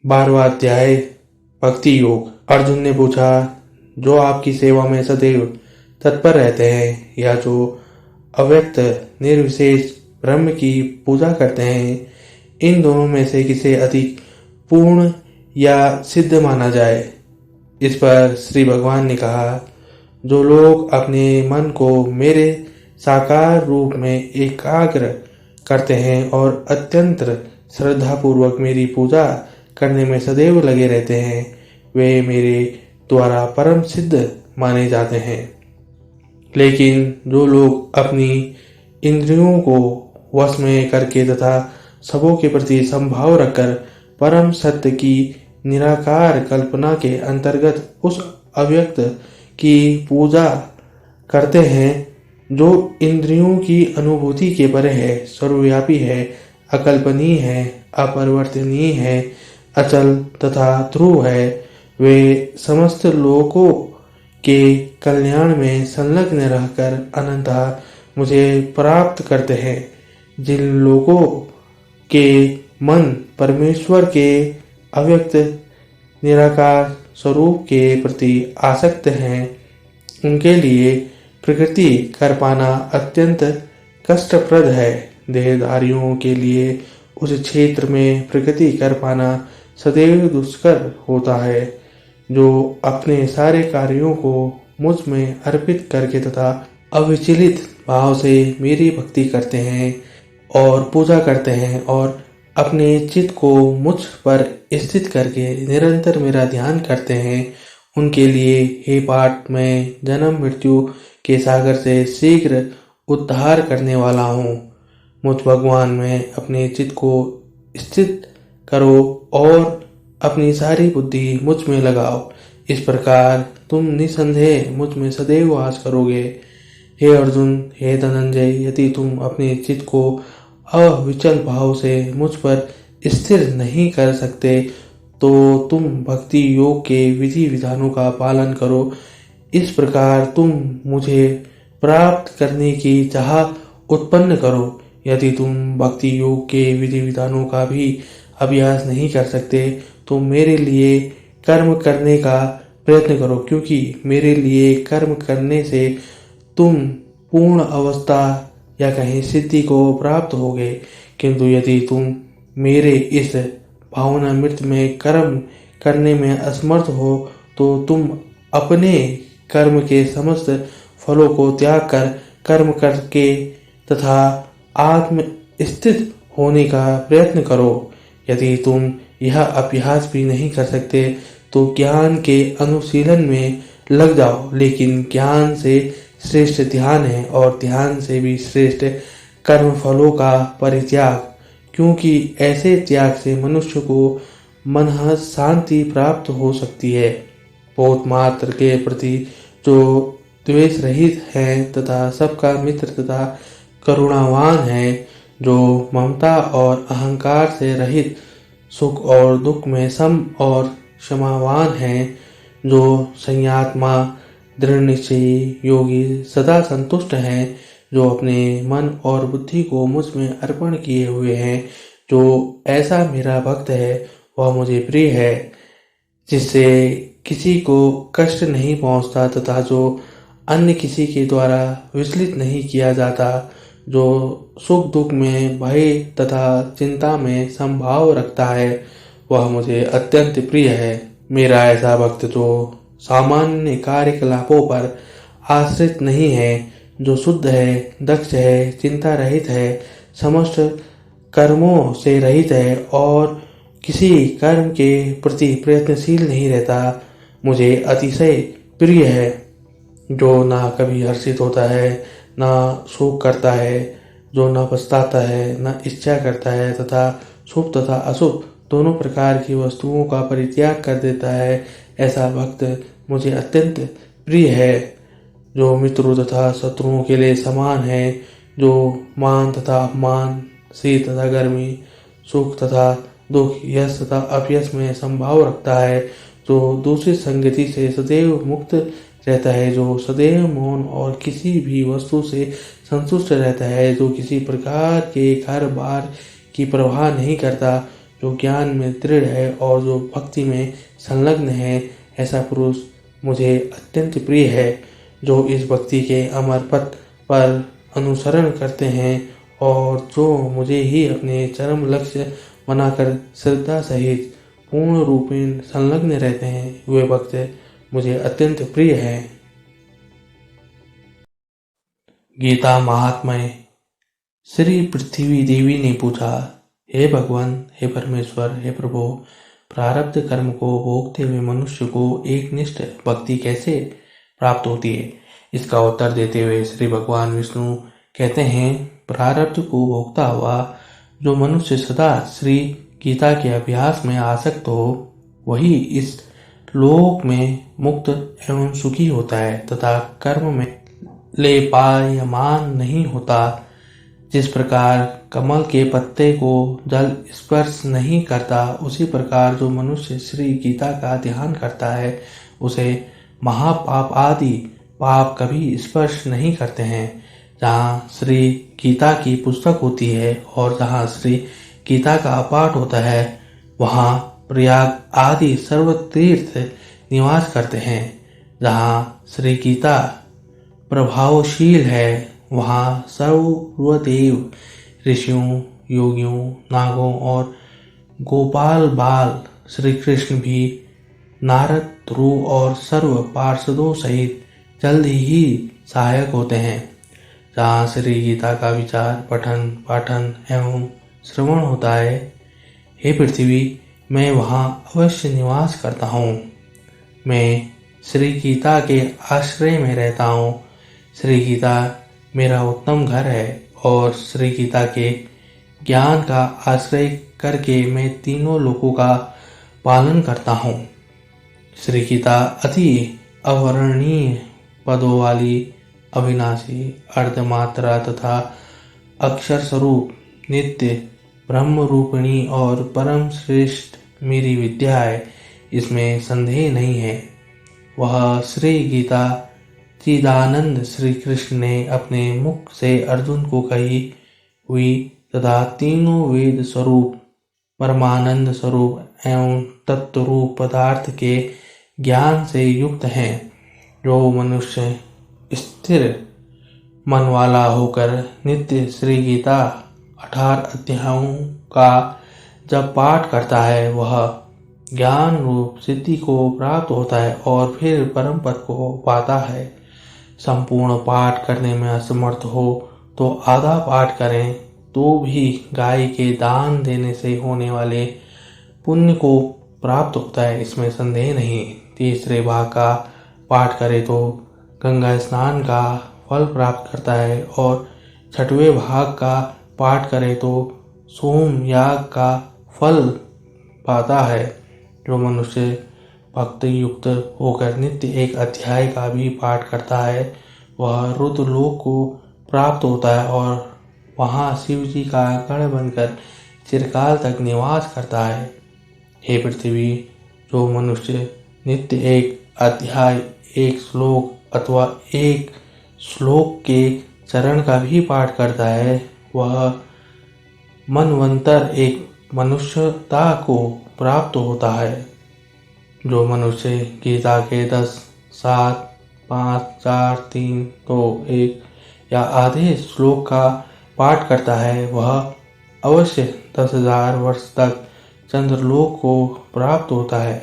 12वां अध्याय भक्ति योग। अर्जुन ने पूछा, जो आपकी सेवा में सदैव तत्पर रहते हैं या जो अव्यक्त निर्विशेष ब्रह्म की पूजा करते हैं, इन दोनों में से किसे अधिक पूर्ण या सिद्ध माना जाए। इस पर श्री भगवान ने कहा, जो लोग अपने मन को मेरे साकार रूप में एकाग्र करते हैं और अत्यंत श्रद्धापूर्वक मेरी पूजा करने में सदैव लगे रहते हैं, वे मेरे द्वारा परम सिद्ध माने जाते हैं। लेकिन जो लोग अपनी इंद्रियों को वश में करके तथा सबों के प्रति संभाव रखकर परम सत्य की निराकार कल्पना के अंतर्गत उस अव्यक्त की पूजा करते हैं, जो इंद्रियों की अनुभूति के परे है, सर्वव्यापी है, अकल्पनीय है, अपरिवर्तनीय है, अचल तथा ध्रुव है, वे समस्त लोगों के कल्याण में संलग्न रहकर अनंतः मुझे प्राप्त करते हैं। जिन लोगों के मन परमेश्वर के अव्यक्त निराकार स्वरूप के प्रति आसक्त हैं, उनके लिए प्रकृति कर पाना अत्यंत कष्टप्रद है। देहधारियों के लिए उस क्षेत्र में प्रकृति कर पाना सदैव दुष्कर होता है। जो अपने सारे कार्यों को मुझ में अर्पित करके तथा अविचलित भाव से मेरी भक्ति करते हैं और पूजा करते हैं और अपने चित्त को मुझ पर स्थित करके निरंतर मेरा ध्यान करते हैं, उनके लिए हे पार्थ, मैं जन्म मृत्यु के सागर से शीघ्र उद्धार करने वाला हूँ। मुझ भगवान में अपने चित्त को स्थित करो और अपनी सारी बुद्धि मुझ में लगाओ। इस प्रकार तुम निसंदेह मुझ में सदैव वास करोगे। हे अर्जुन, हे धनंजय, यदि तुम अपने चित्त को अविचल भाव से मुझ पर स्थिर नहीं कर सकते तो तुम भक्ति योग के विधि विधानों का पालन करो। इस प्रकार तुम मुझे प्राप्त करने की चाह उत्पन्न करो। यदि तुम भक्ति योग के विधि विधानों का भी अभ्यास नहीं कर सकते तो मेरे लिए कर्म करने का प्रयत्न करो, क्योंकि मेरे लिए कर्म करने से तुम पूर्ण अवस्था या कहीं सिद्धि को प्राप्त होगे। किंतु यदि तुम मेरे इस भावनामृत में कर्म करने में असमर्थ हो तो तुम अपने कर्म के समस्त फलों को त्याग कर कर्म करके तथा आत्म स्थित होने का प्रयत्न करो। यदि तुम यह अभ्यास भी नहीं कर सकते तो ज्ञान के अनुशीलन में लग जाओ। लेकिन ज्ञान से श्रेष्ठ ध्यान है और ध्यान से भी श्रेष्ठ कर्म फलों का परित्याग, क्योंकि ऐसे त्याग से मनुष्य को मनः शांति प्राप्त हो सकती है। बहुत मात्र के प्रति जो द्वेष रहित है तथा सबका मित्र तथा करुणावान है, जो ममता और अहंकार से रहित, सुख और दुख में सम और क्षमावान है, जो संयतात्मा दृढ़ निश्चयी योगी सदा संतुष्ट हैं, जो अपने मन और बुद्धि को मुझ में अर्पण किए हुए हैं, जो ऐसा मेरा भक्त है वह मुझे प्रिय है, जिससे किसी को कष्ट नहीं पहुंचता तथा जो अन्य किसी के द्वारा विचलित नहीं किया जाता, जो सुख दुख में भय तथा चिंता में संभाव रखता है, वह मुझे अत्यंत प्रिय है। मेरा ऐसा भक्त जो सामान्य कार्यकलापों पर आश्रित नहीं है, जो शुद्ध है, दक्ष है, चिंता रहित है, समस्त कर्मों से रहित है और किसी कर्म के प्रति प्रयत्नशील नहीं रहता, मुझे अतिशय प्रिय है। जो ना कभी हर्षित होता है, ना शोक करता है, जो न पछताता है, न इच्छा करता है तथा शुभ तथा अशुभ दोनों प्रकार की वस्तुओं का परित्याग कर देता है, ऐसा भक्त मुझे अत्यंत प्रिय है। जो मित्रों तथा शत्रुओं के लिए समान है, जो मान तथा अपमान, शीत तथा गर्मी, सुख तथा दुख, यश तथा अपयश में संभाव रखता है, जो दूसरी संगति से सदैव मुक्त रहता है, जो सदैव मौन और किसी भी वस्तु से संतुष्ट रहता है, जो किसी प्रकार के घर बार की परवाह नहीं करता, जो ज्ञान में दृढ़ है और जो भक्ति में संलग्न है, ऐसा पुरुष मुझे अत्यंत प्रिय है। जो इस भक्ति के अमर पथ पर अनुसरण करते हैं और जो मुझे ही अपने चरम लक्ष्य बनाकर श्रद्धा सहित पूर्ण रूपेण संलग्न रहते हैं, वे भक्त मुझे अत्यंत प्रिय है। गीता महात्म्य। श्री पृथ्वी देवी ने पूछा, हे भगवान, हे परमेश्वर, हे प्रभु, प्रारब्ध कर्म को भोगते हुए मनुष्य को एकनिष्ठ भक्ति कैसे प्राप्त होती है? इसका उत्तर देते हुए श्री भगवान विष्णु कहते हैं, प्रारब्ध को भोगता हुआ जो मनुष्य सदा श्री गीता के अभ्यास में आसक्त हो, वही इस लोक में मुक्त एवं सुखी होता है तथा कर्म में लेपायमान नहीं होता। जिस प्रकार कमल के पत्ते को जल स्पर्श नहीं करता, उसी प्रकार जो मनुष्य श्री गीता का ध्यान करता है, उसे महापाप आदि पाप कभी स्पर्श नहीं करते हैं। जहाँ श्री गीता की पुस्तक होती है और जहाँ श्री गीता का पाठ होता है, वहाँ प्रयाग आदि सर्व तीर्थ निवास करते हैं। जहाँ श्री गीता प्रभावशील है, वहाँ सर्वदेव ऋषियों, योगियों, नागों और गोपाल बाल श्री कृष्ण भी नारद, ध्रुव और सर्व पार्षदों सहित जल्द ही सहायक होते हैं। जहाँ श्री गीता का विचार, पठन, पाठन एवं श्रवण होता है, हे पृथ्वी, मैं वहाँ अवश्य निवास करता हूँ। मैं श्री गीता के आश्रय में रहता हूँ। श्री गीता मेरा उत्तम घर है और श्री गीता के ज्ञान का आश्रय करके मैं तीनों लोकों का पालन करता हूँ। श्री गीता अति अवर्णनीय पदों वाली, अविनाशी, अर्धमात्रा तथा अक्षर स्वरूप, नित्य ब्रह्म रूपिणी और परम श्रेष्ठ मेरी विद्या है, इसमें संदेह नहीं है। वह श्री गीता चिदानंद श्री कृष्ण ने अपने मुख से अर्जुन को कही हुई तथा तीनों वेद स्वरूप, परमानंद स्वरूप एवं तत्व रूप पदार्थ के ज्ञान से युक्त हैं। जो मनुष्य स्थिर मन वाला होकर नित्य श्री गीता 18 अध्यायों का जब पाठ करता है, वह ज्ञान रूप सिद्धि को प्राप्त होता है और फिर परम पद को पाता है। संपूर्ण पाठ करने में असमर्थ हो तो आधा पाठ करें तो भी गाय के दान देने से होने वाले पुण्य को प्राप्त होता है, इसमें संदेह नहीं। तीसरे भाग का पाठ करे तो गंगा स्नान का फल प्राप्त करता है और छठवें भाग का पाठ करे तो सोम याग का फल पाता है। जो मनुष्य भक्ति युक्त होकर नित्य एक अध्याय का भी पाठ करता है, वह रुद्रलोक को प्राप्त होता है और वहाँ शिव जी का गढ़ बनकर चिरकाल तक निवास करता है। हे पृथ्वी, जो मनुष्य नित्य एक अध्याय, एक श्लोक अथवा एक श्लोक के चरण का भी पाठ करता है, वह मनवंतर एक मनुष्यता को प्राप्त होता है। जो मनुष्य गीता के 10, 7, 5, 4, 3, 2, 1 या आधे श्लोक का पाठ करता है, वह अवश्य 10,000 वर्ष तक चंद्रलोक को प्राप्त होता है।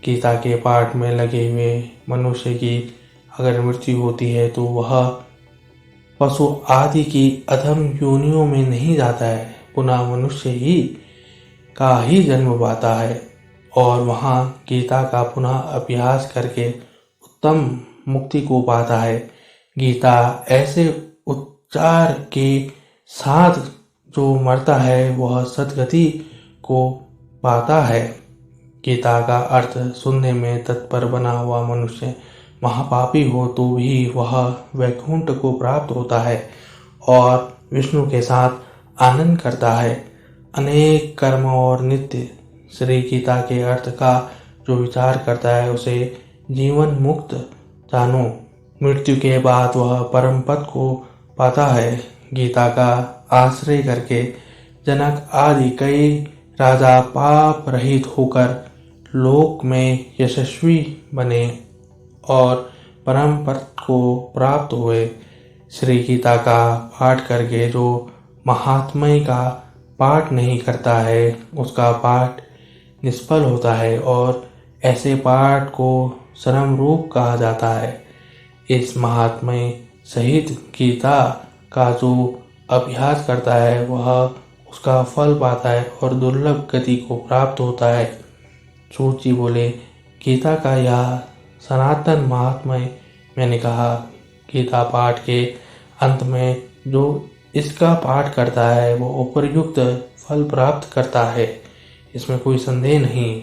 गीता के पाठ में लगे हुए मनुष्य की अगर मृत्यु होती है तो वह पशु आदि की अधम योनियों में नहीं जाता है, पुनः मनुष्य ही का ही जन्म पाता है और वहाँ गीता का पुनः अभ्यास करके उत्तम मुक्ति को पाता है। गीता ऐसे उच्चार के साथ जो मरता है वह सद्गति को पाता है। गीता का अर्थ सुनने में तत्पर बना हुआ मनुष्य महापापी हो तो भी वह वैकुंठ को प्राप्त होता है और विष्णु के साथ आनंद करता है। अनेक कर्म और नित्य श्री गीता के अर्थ का जो विचार करता है उसे जीवन मुक्त जानो। मृत्यु के बाद वह परम पद को पाता है। गीता का आश्रय करके जनक आदि कई राजा पाप रहित होकर लोक में यशस्वी बने और परम पद को प्राप्त हुए। श्री गीता का पाठ करके जो महात्म्य का पाठ नहीं करता है उसका पाठ निष्फल होता है और ऐसे पाठ को श्रम रूप कहा जाता है। इस महात्म्य सहित गीता का जो अभ्यास करता है वह उसका फल पाता है और दुर्लभ गति को प्राप्त होता है। सूत जी बोले, गीता का यह सनातन महात्म्य मैंने कहा। गीता पाठ के अंत में जो इसका पाठ करता है वो उपयुक्त फल प्राप्त करता है, इसमें कोई संदेह नहीं।